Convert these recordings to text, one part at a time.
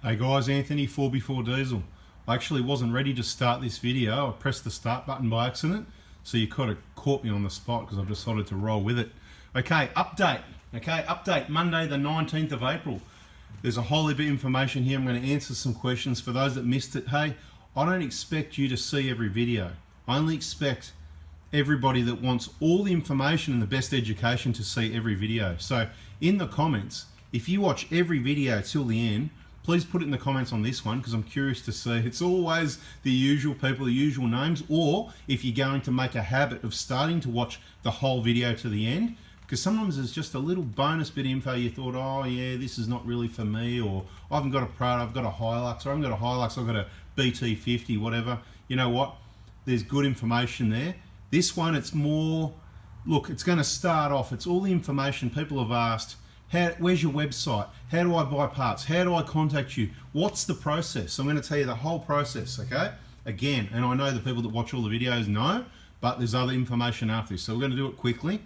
Hey guys, Anthony, 4B4Diesel. I actually wasn't ready to start this video. I pressed the start button by accident, so you kind of caught me on the spot because I've decided to roll with it. Okay, update, Monday the 19th of April. There's a whole heap of information here. I'm going to answer some questions. For those that missed it, hey, I don't expect you to see every video. I only expect everybody that wants all the information and the best education to see every video. So in the comments, if you watch every video till the end, please put it in the comments on this one because I'm curious to see. It's always the usual people, the usual names, or if you're going to make a habit of starting to watch the whole video to the end, because sometimes there's just a little bonus bit of info you thought, oh yeah, this is not really for me, or I haven't got a Prado, I've got a Hilux, or I haven't got a Hilux, I've got a BT50, whatever. You know what? There's good information there. This one, it's more, look, it's going to start off, it's all the information people have asked. Where's your website? How do I buy parts? How do I contact you? What's the process? So I'm going to tell you the whole process, okay? Again, and I know the people that watch all the videos know, but there's other information after this. So we're going to do it quickly.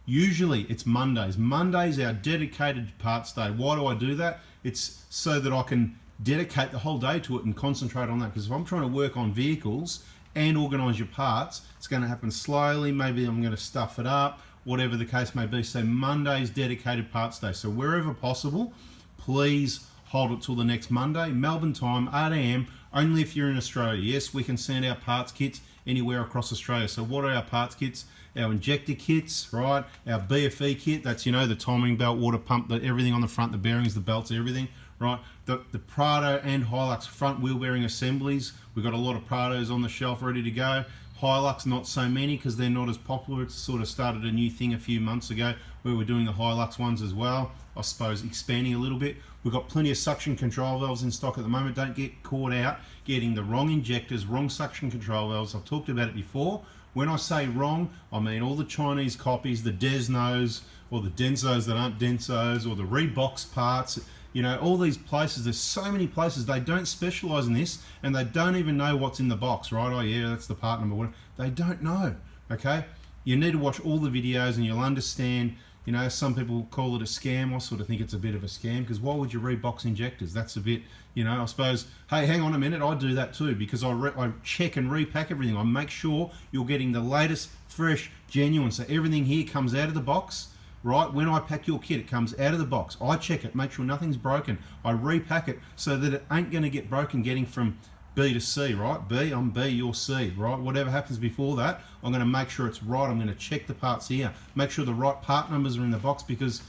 Usually it's Mondays. Monday's our dedicated parts day. Why do I do that? It's so that I can dedicate the whole day to it and concentrate on that. Because if I'm trying to work on vehicles and organise your parts, it's going to happen slowly. Maybe I'm going to stuff it up, whatever the case may be. So Monday's dedicated parts day. So wherever possible, please hold it till the next Monday. Melbourne time, 8 AM, only if you're in Australia. Yes, we can send our parts kits anywhere across Australia. So what are our parts kits? Our injector kits, right? Our BFE kit, that's, you know, the timing belt, water pump, everything on the front, the bearings, the belts, everything, right? The Prado and Hilux front wheel bearing assemblies. We've got a lot of Prados on the shelf ready to go. Hilux, not so many because they're not as popular. It's sort of started a new thing a few months ago where we're doing the Hilux ones as well. I suppose expanding a little bit. We've got plenty of suction control valves in stock at the moment. Don't get caught out getting the wrong injectors, wrong suction control valves. I've talked about it before. When I say wrong, I mean all the Chinese copies, the Desnos, or the Densos that aren't Densos, or the Reeboks parts. You know, all these places, there's so many places, they don't specialize in this and they don't even know what's in the box, right? Oh yeah, that's the part number one. They don't know, okay? You need to watch all the videos and you'll understand, you know, some people call it a scam. I sort of think it's a bit of a scam because why would you Reeboks injectors? That's a bit, you know, I suppose, hey, hang on a minute, I do that too because I check and repack everything. I make sure you're getting the latest, fresh, genuine. So everything here comes out of the box. Right, when I pack your kit, it comes out of the box. I check it, make sure nothing's broken. I repack it so that it ain't going to get broken getting from B to C, right? B, I'm B, you're C, right? Whatever happens before that, I'm going to make sure it's right. I'm going to check the parts here, make sure the right part numbers are in the box because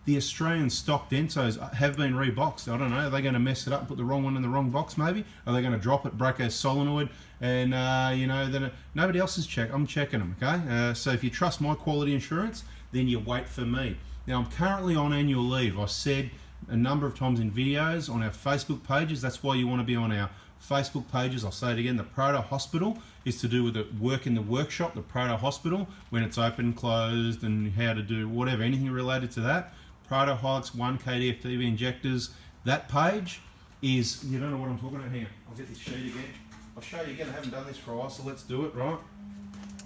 the Australian stock Densos have been reboxed. I don't know, are they going to mess it up, put the wrong one in the wrong box maybe? Are they going to drop it, break a solenoid, and you know, then nobody else is checking. I'm checking them, okay? So if you trust my quality insurance, then you wait for me. Now I'm currently on annual leave. I said a number of times in videos on our Facebook pages, that's why you want to be on our Facebook pages. I'll say it again, the Prado Hospital is to do with the work in the workshop, the Prado Hospital, when it's open, closed, and how to do whatever, anything related to that. Prado Hilux 1 KDFTV injectors, that page is, you don't know what I'm talking about here. I'll get this sheet again. I'll show you again, I haven't done this for a while, so let's do it, right?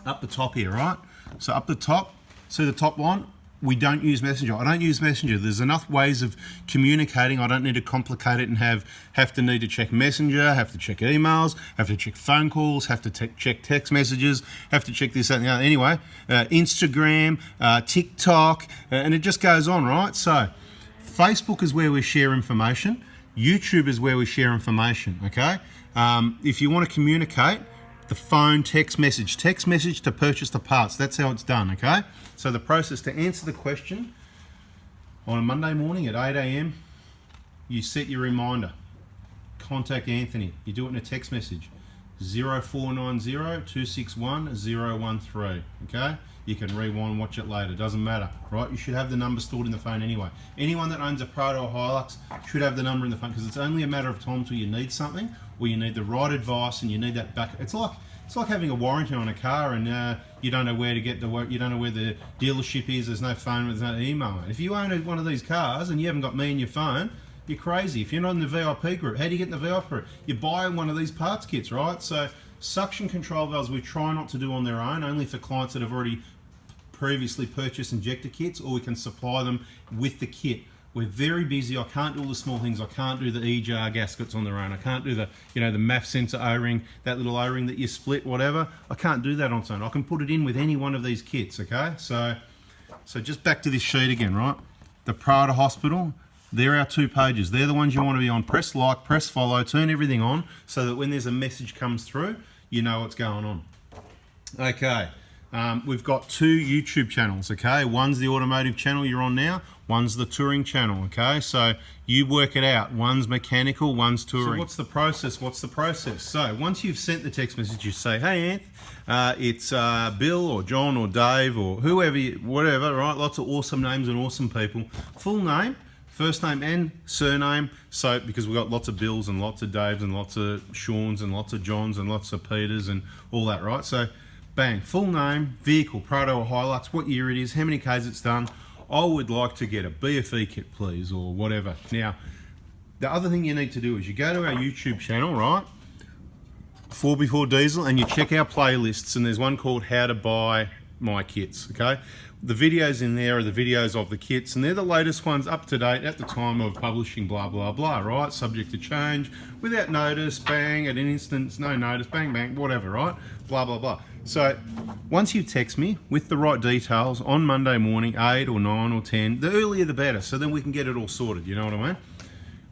Up the top here, right? So up the top, see the top one? We don't use Messenger. I don't use Messenger. There's enough ways of communicating. I don't need to complicate it and have to need to check Messenger, have to check emails, have to check phone calls, have to check text messages, have to check this, that, and the other. Anyway, Instagram, TikTok, and it just goes on, right? So Facebook is where we share information. YouTube is where we share information, okay? If you want to communicate, the phone, text message to purchase the parts. That's how it's done, okay? So the process to answer the question on a Monday morning at 8 AM, you set your reminder. Contact Anthony. You do it in a text message. 0490 261 013, okay? You can rewind, watch it later, doesn't matter, right? You should have the number stored in the phone anyway. Anyone that owns a Prado or Hilux should have the number in the phone because it's only a matter of time till you need something or you need the right advice and you need that back. It's like having a warranty on a car and you don't know where to get the work, you don't know where the dealership is, there's no phone, there's no email. If you own one of these cars and you haven't got me in your phone, you're crazy. If you're not in the VIP group, how do you get in the VIP group? You buy one of these parts kits, right? So suction control valves we try not to do on their own, only for clients that have already previously purchased injector kits, or we can supply them with the kit. We're very busy. I can't do all the small things. I can't do the E-jar gaskets on their own. I can't do the, the MAF sensor O-ring, that little O-ring that you split, whatever. I can't do that on its own. I can put it in with any one of these kits, okay? So just back to this sheet again, right? The Prada Hospital, they're our 2 pages. They're the ones you want to be on. Press like, press follow, turn everything on so that when there's a message comes through, you know what's going on. Okay. We've got 2 YouTube channels, okay? One's the automotive channel you're on now, one's the touring channel, okay? So you work it out. One's mechanical, one's touring. So what's the process? What's the process? So once you've sent the text message, you say, hey, Anth, it's Bill or John or Dave or whoever, whatever, right? Lots of awesome names and awesome people. Full name, first name and surname. So because we've got lots of Bills and lots of Daves and lots of Seans and lots of Johns and lots of Peters and all that, right? So bang, full name, vehicle, Prado or Hilux, what year it is, how many Ks it's done. I would like to get a BFE kit, please, or whatever. Now, the other thing you need to do is you go to our YouTube channel, right? 4B4Diesel, and you check our playlists, and there's one called How to Buy My Kits, okay? The videos in there are the videos of the kits, and they're the latest ones up to date at the time of publishing, blah, blah, blah, right? Subject to change, without notice, bang, at an instance, no notice, bang, bang, whatever, right? Blah, blah, blah. So once you text me with the right details on Monday morning, 8 or 9 or 10, the earlier the better, so then we can get it all sorted, you know what I mean?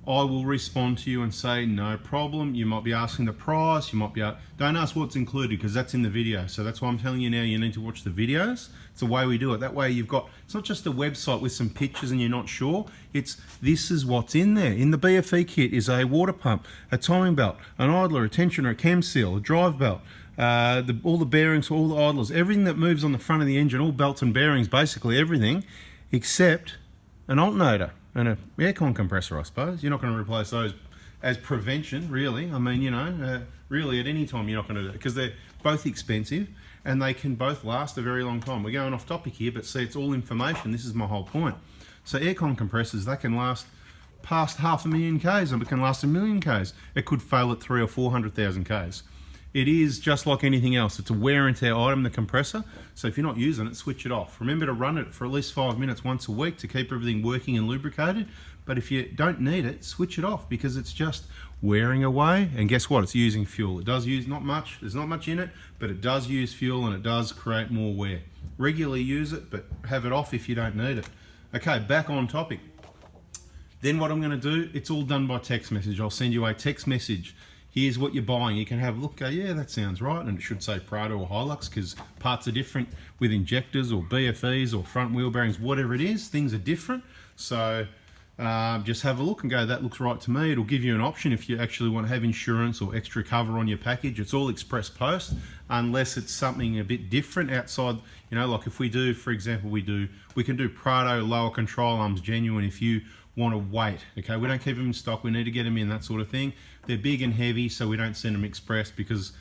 I will respond to you and say, no problem. You might be asking the price, you might be, don't ask what's included because that's in the video. So that's why I'm telling you now, you need to watch the videos. It's the way we do it. That way you've got, it's not just a website with some pictures and you're not sure. It's, this is what's in there. In the BFE kit is a water pump, a timing belt, an idler, a tensioner, a cam seal, a drive belt, all the bearings, all the idlers, everything that moves on the front of the engine, all belts and bearings, basically everything, except an alternator and an aircon compressor, I suppose. You're not going to replace those as prevention, really. I mean, really at any time you're not going to do it because they're both expensive and they can both last a very long time. We're going off topic here, but see, it's all information. This is my whole point. So aircon compressors, they can last past 500,000 Ks and it can last 1,000,000 Ks. It could fail at 300,000 or 400,000 Ks. It is just like anything else. It's a wear and tear item, the compressor. So if you're not using it, switch it off. Remember to run it for at least 5 minutes once a week to keep everything working and lubricated. But if you don't need it, switch it off because it's just wearing away. And guess what? It's using fuel. It does use not much. There's not much in it, but it does use fuel and it does create more wear. Regularly use it, but have it off if you don't need it. Okay, back on topic. Then what I'm going to do, it's all done by text message. I'll send you a text message. Here's what you're buying. You can have a look, go, yeah, that sounds right. And it should say Prado or Hilux because parts are different with injectors or BFEs or front wheel bearings, whatever it is, things are different. So just have a look and go, that looks right to me. It'll give you an option if you actually want to have insurance or extra cover on your package. It's all express post unless it's something a bit different outside, like if we do, for example, we can do Prado lower control arms genuine if you want to wait. Okay, we don't keep them in stock, we need to get them in, that sort of thing. They're big and heavy, so we don't send them express because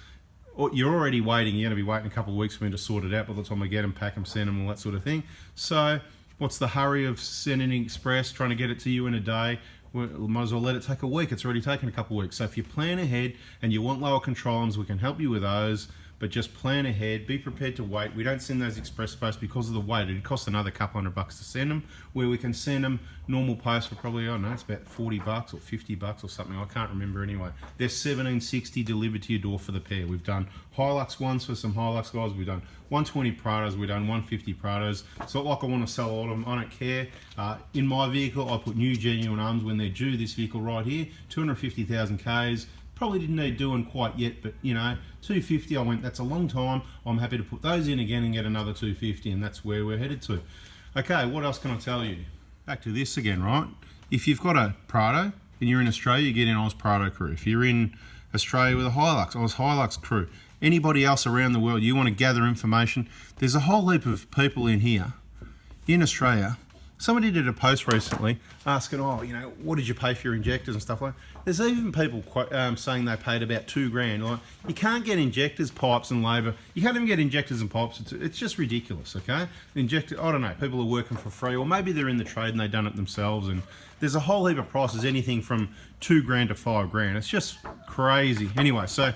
you're already waiting. You're going to be waiting a couple of weeks for me to sort it out by the time I get them, pack them, send them, all that sort of thing. So what's the hurry of sending express, trying to get it to you in a day? We might as well let it take a week. It's already taken a couple of weeks. So if you plan ahead and you want lower control arms, we can help you with those. But just plan ahead, be prepared to wait. We don't send those express posts because of the weight. It costs another couple $100 to send them, where we can send them normal post for probably, I don't know, it's about $40 or $50 or something. I can't remember anyway. They're $17.60 delivered to your door for the pair. We've done Hilux ones for some Hilux guys. We've done 120 Prados. We've done 150 Prados. It's not like I want to sell all of them. I don't care. In my vehicle, I put new genuine arms when they're due. This vehicle right here, 250,000 Ks. Probably didn't need doing quite yet, but 250, I went, that's a long time. I'm happy to put those in again and get another 250, and that's where we're headed to. Okay, what else can I tell you? Back to this again, right? If you've got a Prado and you're in Australia, you get in Oz Prado crew. If you're in Australia with a Hilux, Oz Hilux crew. Anybody else around the world, you want to gather information. There's a whole heap of people in here, in Australia. Somebody did a post recently asking, what did you pay for your injectors and stuff like that? There's even people saying they paid about $2,000. Like, you can't get injectors, pipes and labour. You can't even get injectors and pipes. It's just ridiculous, okay? I don't know, people are working for free, or maybe they're in the trade and they've done it themselves, and there's a whole heap of prices, anything from $2,000 to $5,000. It's just crazy. Anyway, so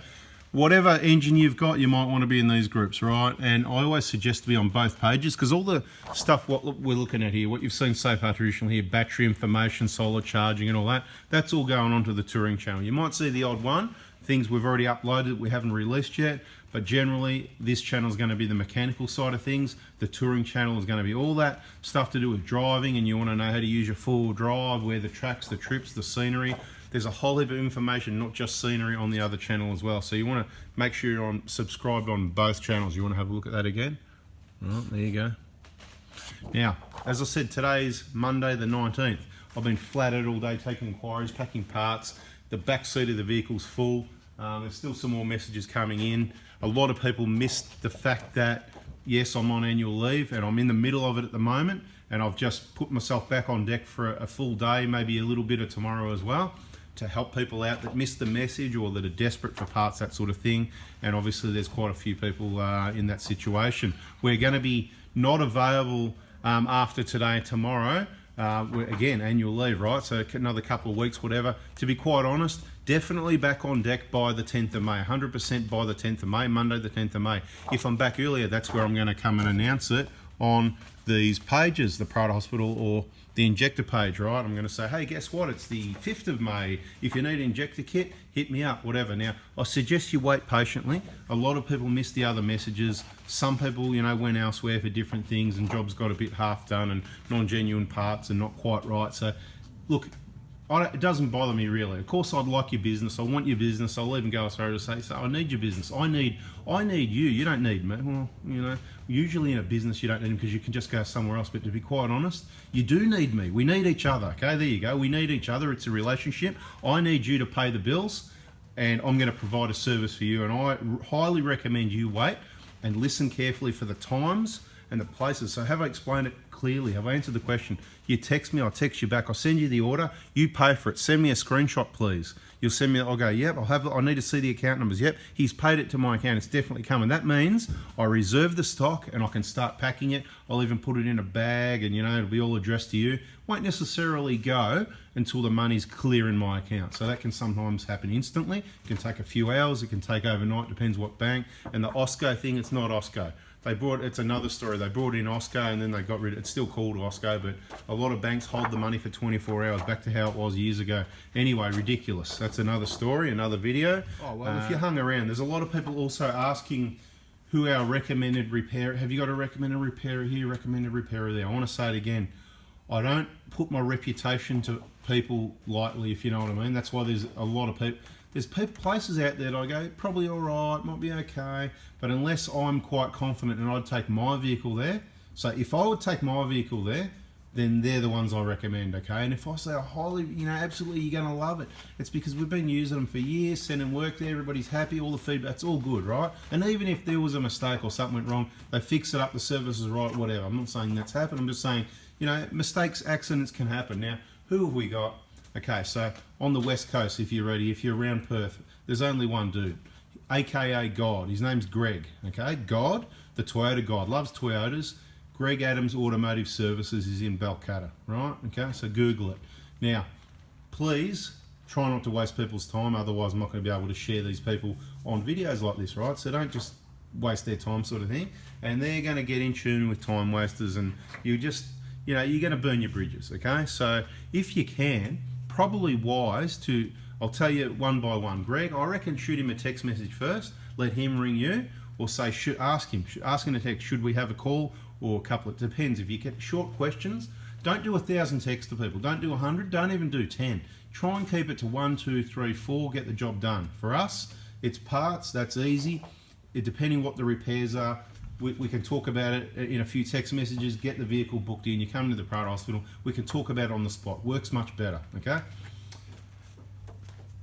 whatever engine you've got, you might want to be in these groups, right? And I always suggest to be on both pages, because all the stuff what we're looking at here, what you've seen so far traditionally here, battery information, solar charging and all that, that's all going onto the touring channel. You might see the odd one, things we've already uploaded that we haven't released yet, but generally this channel is going to be the mechanical side of things. The touring channel is going to be all that stuff to do with driving, and you want to know how to use your four-wheel drive, where the tracks, the trips, the scenery. There's a whole heap of information, not just scenery, on the other channel as well. So you want to make sure you're subscribed on both channels. You want to have a look at that again? Well, there you go. Now, as I said, today's Monday the 19th. I've been flat out all day taking inquiries, packing parts. The back seat of the vehicle's full. There's still some more messages coming in. A lot of people missed the fact that, yes, I'm on annual leave and I'm in the middle of it at the moment, and I've just put myself back on deck for a full day, maybe a little bit of tomorrow as well, to help people out that missed the message or that are desperate for parts, that sort of thing. And obviously there's quite a few people in that situation. We're going to be not available after today and tomorrow. Again, annual leave, right? So another couple of weeks, whatever. To be quite honest, definitely back on deck by the 10th of May, 100% by the 10th of May, Monday the 10th of May. If I'm back earlier, that's where I'm going to come and announce it on these pages, the Private Hospital or the injector page, right? I'm going to say, hey, guess what? It's the 5th of May. If you need an injector kit, hit me up, whatever. Now, I suggest you wait patiently. A lot of people miss the other messages. Some people, you know, went elsewhere for different things and jobs got a bit half done and non-genuine parts and not quite right. So, look, it doesn't bother me really. Of course, I'd like your business. I want your business. I'll even go as far as to say, so I need your business. I need you. You don't need me. Well, you know, usually in a business you don't need them because you can just go somewhere else. But to be quite honest, you do need me. We need each other. Okay, there you go. We need each other. It's a relationship. I need you to pay the bills, and I'm going to provide a service for you. And I highly recommend you wait and listen carefully for the times and the places. So have I explained it clearly? Have I answered the question? You text me, I'll text you back. I'll send you the order. You pay for it. Send me a screenshot, please. You'll send me, I'll go, yep, I need to see the account numbers. Yep, he's paid it to my account. It's definitely coming. That means I reserve the stock and I can start packing it. I'll even put it in a bag and, you know, it'll be all addressed to you. Won't necessarily go until the money's clear in my account. So that can sometimes happen instantly. It can take a few hours. It can take overnight, depends what bank. And the OSCO thing, it's not OSCO. It's another story. They brought in OSCO and then they got rid of it. It's still called OSCO, but a lot of banks hold the money for 24 hours, back to how it was years ago. Anyway, ridiculous. That's another story, another video. Oh, well, if you hung around, there's a lot of people also asking who our recommended repair. Have you got a recommended repairer here, recommended repairer there? I want to say it again. I don't put my reputation to people lightly, if you know what I mean. That's why there's a lot of people. There's places out there that I go, probably all right, might be okay, but unless I'm quite confident and I'd take my vehicle there, so if I would take my vehicle there, then they're the ones I recommend, okay? And if I say, highly, you know, absolutely you're gonna love it, it's because we've been using them for years, sending work there, everybody's happy, all the feedback, it's all good, right? And even if there was a mistake or something went wrong, they fix it up, the service is right, whatever. I'm not saying that's happened, I'm just saying, you know, mistakes, accidents can happen. Now, who have we got? Okay, so on the West Coast, if you're ready, if you're around Perth, there's only one dude, AKA God. His name's Greg, okay? God, the Toyota God, loves Toyotas. Greg Adams Automotive Services is in Balcatta, right? Okay, so Google it. Now, please try not to waste people's time, otherwise I'm not going to be able to share these people on videos like this, right? So don't just waste their time sort of thing. And they're going to get in tune with time wasters and you just, you know, you're going to burn your bridges, okay? So if you can, probably wise to, I'll tell you one by one. Greg, I reckon shoot him a text message first, let him ring you, or say, ask him a text, should we have a call, or a couple, it depends. If you get short questions, don't do 1,000 texts to people, don't do 100, don't even do 10. Try and keep it to 1, 2, 3, 4, get the job done. For us, it's parts, that's easy. Depending what the repairs are, we can talk about it in a few text messages, get the vehicle booked in, you come to the Private Hospital, we can talk about it on the spot. Works much better, okay?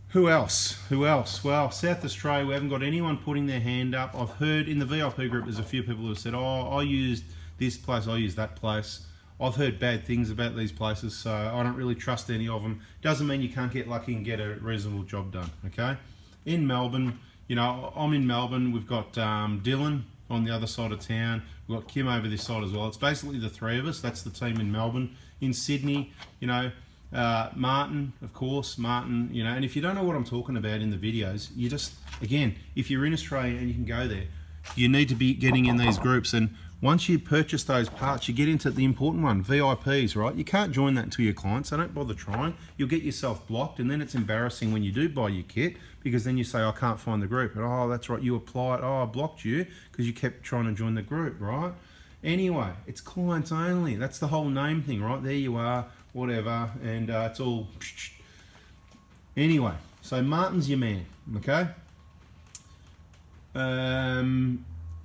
Who else? Well, South Australia, we haven't got anyone putting their hand up. I've heard in the VIP group, there's a few people who have said, oh, I used this place, I used that place. I've heard bad things about these places, so I don't really trust any of them. Doesn't mean you can't get lucky and get a reasonable job done, okay? In Melbourne, you know, I'm in Melbourne, we've got Dylan on the other side of town. We've got Kim over this side as well. It's basically the three of us. That's the team in Melbourne. In Sydney, you know, Martin, of course, Martin, you know, and if you don't know what I'm talking about in the videos, you just, again, if you're in Australia and you can go there, you need to be getting in these groups. And once you purchase those parts, you get into the important one, VIPs, right? You can't join that until your clients, so don't bother trying. You'll get yourself blocked, and then it's embarrassing when you do buy your kit, because then you say, I can't find the group. And, oh, that's right, you applied, oh, I blocked you because you kept trying to join the group, right? Anyway, it's clients only. That's the whole name thing, right? There you are, whatever, and it's all... Anyway, so Martin's your man, okay?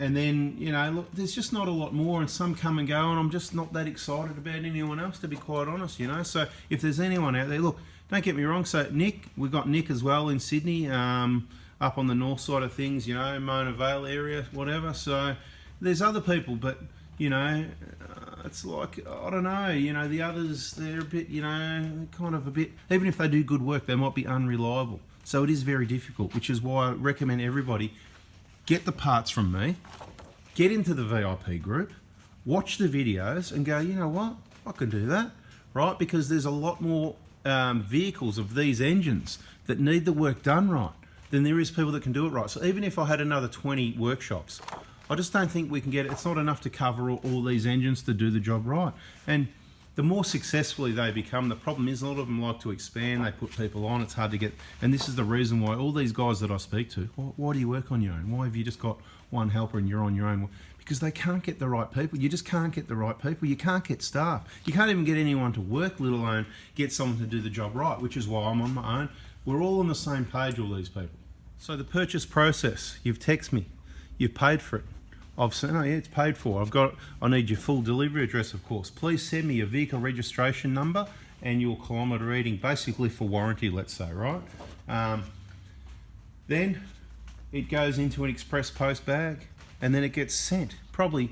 And then, you know, look, there's just not a lot more, and some come and go, and I'm just not that excited about anyone else, to be quite honest, you know. So if there's anyone out there, look, don't get me wrong. So Nick, we've got Nick as well in Sydney, up on the north side of things, you know, Mona Vale area, whatever. So there's other people, but, you know, it's like, I don't know, you know, the others, they're a bit, you know, kind of a bit, even if they do good work, they might be unreliable. So it is very difficult, which is why I recommend everybody get the parts from me, get into the VIP group, watch the videos and go, you know what, I can do that, right? Because there's a lot more vehicles of these engines that need the work done right than there is people that can do it right. So even if I had another 20 workshops, I just don't think we can get it. It's not enough to cover all these engines to do the job right. And the more successfully they become, the problem is a lot of them like to expand, they put people on, it's hard to get, and this is the reason why all these guys that I speak to, why do you work on your own? Why have you just got one helper and you're on your own? Because they can't get the right people. You just can't get the right people. You can't get staff. You can't even get anyone to work, let alone get someone to do the job right, which is why I'm on my own. We're all on the same page, all these people. So the purchase process, you've texted me, you've paid for it. I've said, oh yeah, it's paid for. I need your full delivery address, of course. Please send me your vehicle registration number and your kilometre reading, basically for warranty, let's say, right? Then it goes into an express post bag, and then it gets sent, probably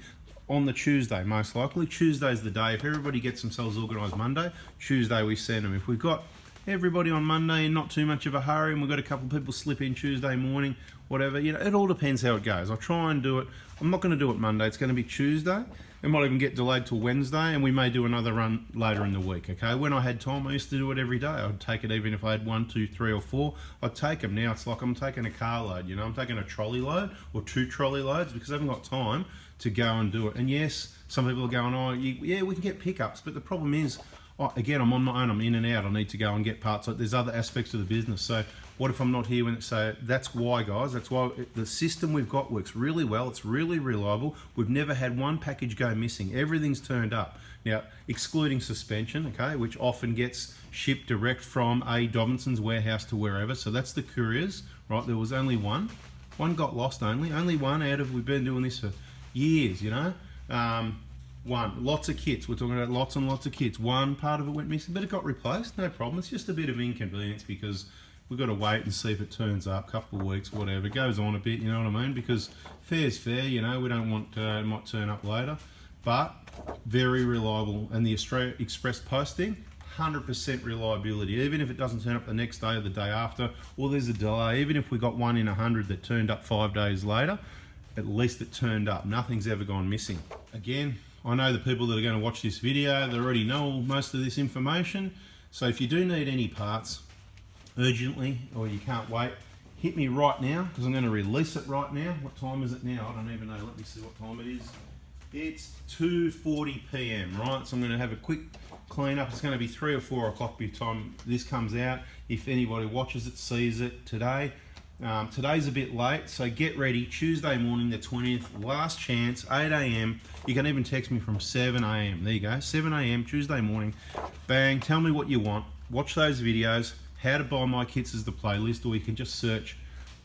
on the Tuesday, most likely. Tuesday's the day. If everybody gets themselves organised Monday, Tuesday we send them. If we've got everybody on Monday and not too much of a hurry, and we've got a couple of people slip in Tuesday morning, whatever, you know, it all depends how it goes. I'll try and do it. I'm not going to do it Monday. It's going to be Tuesday. It might even get delayed till Wednesday, and we may do another run later in the week, okay? When I had time, I used to do it every day. I'd take it even if I had 1, 2, 3 or 4. I'd take them. Now it's like I'm taking a car load, you know? I'm taking a trolley load or 2 trolley loads because I haven't got time to go and do it. And yes, some people are going, oh, yeah, we can get pickups, but the problem is, again, I'm on my own, I'm in and out, I need to go and get parts. Like, there's other aspects of the business. So what if I'm not here when it's, so that's why, guys, that's why the system we've got works really well. It's really reliable. We've never had one package go missing. Everything's turned up. Now, excluding suspension, okay, which often gets shipped direct from a Dobinson's warehouse to wherever. So that's the couriers, right? There was only one. One got lost only one out of, we've been doing this for years, you know? Lots of kits. We're talking about lots and lots of kits. One part of it went missing, but it got replaced. No problem. It's just a bit of inconvenience because we've got to wait and see if it turns up. A couple of weeks, whatever. It goes on a bit. You know what I mean? Because fair's fair. You know, we don't want it might turn up later, but very reliable. And the Australia Express posting, 100% reliability. Even if it doesn't turn up the next day or the day after, or there's a delay. Even if we got 1 in 100 that turned up 5 days later, at least it turned up. Nothing's ever gone missing. Again, I know the people that are going to watch this video, they already know most of this information. So if you do need any parts urgently, or you can't wait, hit me right now, because I'm going to release it right now. What time is it now? I don't even know. Let me see what time it is. It's 2:40 p.m, right? So I'm going to have a quick clean up. It's going to be 3 or 4 o'clock by the time this comes out. If anybody watches it, sees it today. Today's a bit late, so get ready. Tuesday morning, the 20th, last chance, 8 a.m. You can even text me from 7 a.m. There you go, 7 a.m. Tuesday morning. Bang, tell me what you want. Watch those videos. How to buy my kits is the playlist, or you can just search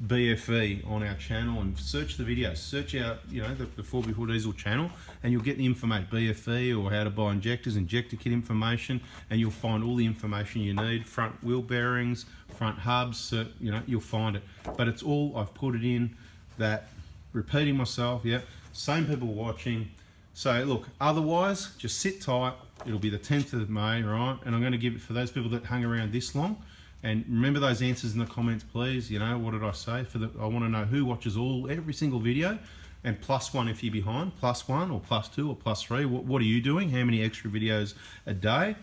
BFE on our channel and search the videos. Search out, you know, the 4x4diesel channel, and you'll get the information, BFE, or how to buy injectors, injector kit information, and you'll find all the information you need. Front wheel bearings, front hubs, you know, you'll find it. But it's all, I've put it in that, repeating myself, yeah, same people watching. So look, otherwise, just sit tight. It'll be the 10th of May, right? And I'm going to give it, for those people that hung around this long, and remember those answers in the comments, please. You know, what did I say? I want to know who watches every single video, and +1 if you're behind, +1 or +2 or +3. What are you doing? How many extra videos a day?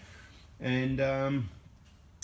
And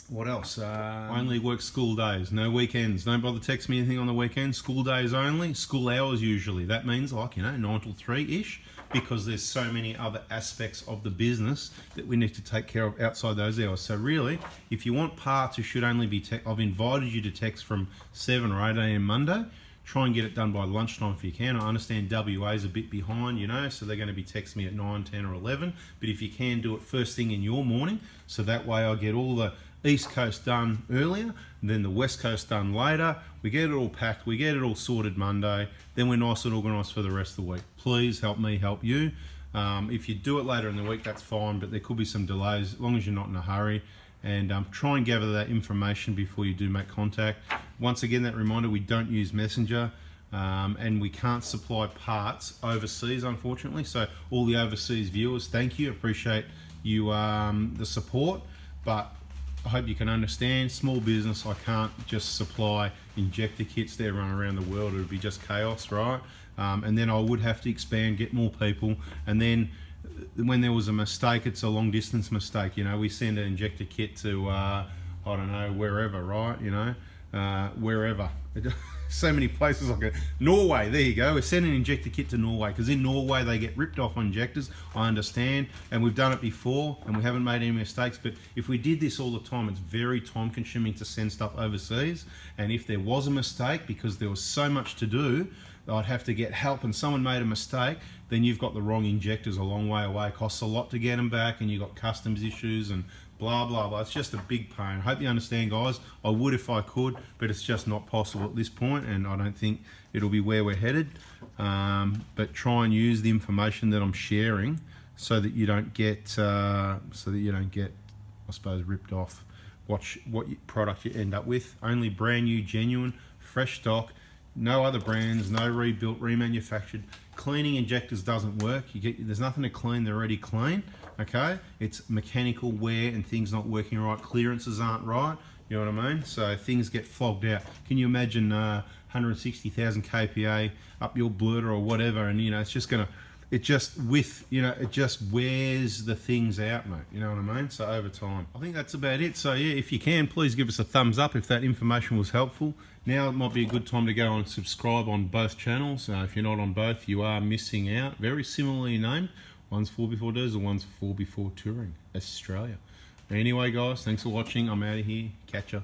What else? Only work school days, no weekends. Don't bother text me anything on the weekend. School days only, school hours usually. That means 9 till 3-ish, because there's so many other aspects of the business that we need to take care of outside those hours. So really, if you want parts, you should only be I've invited you to text from 7 or 8 a.m. Monday. Try and get it done by lunchtime if you can. I understand WA's a bit behind, so they're going to be texting me at 9, 10 or 11. But if you can, do it first thing in your morning, so that way I get all the East Coast done earlier, and then the West Coast done later. We get it all packed, we get it all sorted Monday, then we're nice and organised for the rest of the week. Please help me help you. If you do it later in the week, that's fine, but there could be some delays, as long as you're not in a hurry. And try and gather that information before you do make contact. Once again, that reminder, we don't use Messenger, and we can't supply parts overseas, unfortunately. So all the overseas viewers, thank you, appreciate you the support, but I hope you can understand, small business, I can't just supply injector kits to everyone around the world. It would be just chaos, right? And then I would have to expand, get more people, and then when there was a mistake, it's a long distance mistake. We send an injector kit to, I don't know, wherever, right? Wherever. So many places like Norway, there you go. We're sending an injector kit to Norway, because in Norway they get ripped off on injectors. I understand, and we've done it before and we haven't made any mistakes, but if we did this all the time, it's very time consuming to send stuff overseas. And if there was a mistake, because there was so much to do, I'd have to get help, and someone made a mistake, then you've got the wrong injectors a long way away. It costs a lot to get them back, and you've got customs issues and blah, blah, blah. It's just a big pain. I hope you understand, guys. I would if I could, but it's just not possible at this point, and I don't think it'll be where we're headed. But try and use the information that I'm sharing so that you don't get, I suppose, ripped off. Watch what product you end up with. Only brand new, genuine, fresh stock. No other brands, no rebuilt, remanufactured. Cleaning injectors doesn't work. There's nothing to clean, they're already clean, okay? It's mechanical wear and things not working right. Clearances aren't right, you know what I mean? So things get fogged out. Can you imagine 160,000 kPa up your blurter or whatever, and it's just gonna, it just wears the things out, mate. You know what I mean? So over time. I think that's about it. So yeah, if you can, please give us a thumbs up if that information was helpful. Now it might be a good time to go and subscribe on both channels. If you're not on both, you are missing out. Very similarly named. One's 4x4Diesel, one's 4x4 Touring Australia. Anyway, guys, thanks for watching. I'm out of here. Catch ya.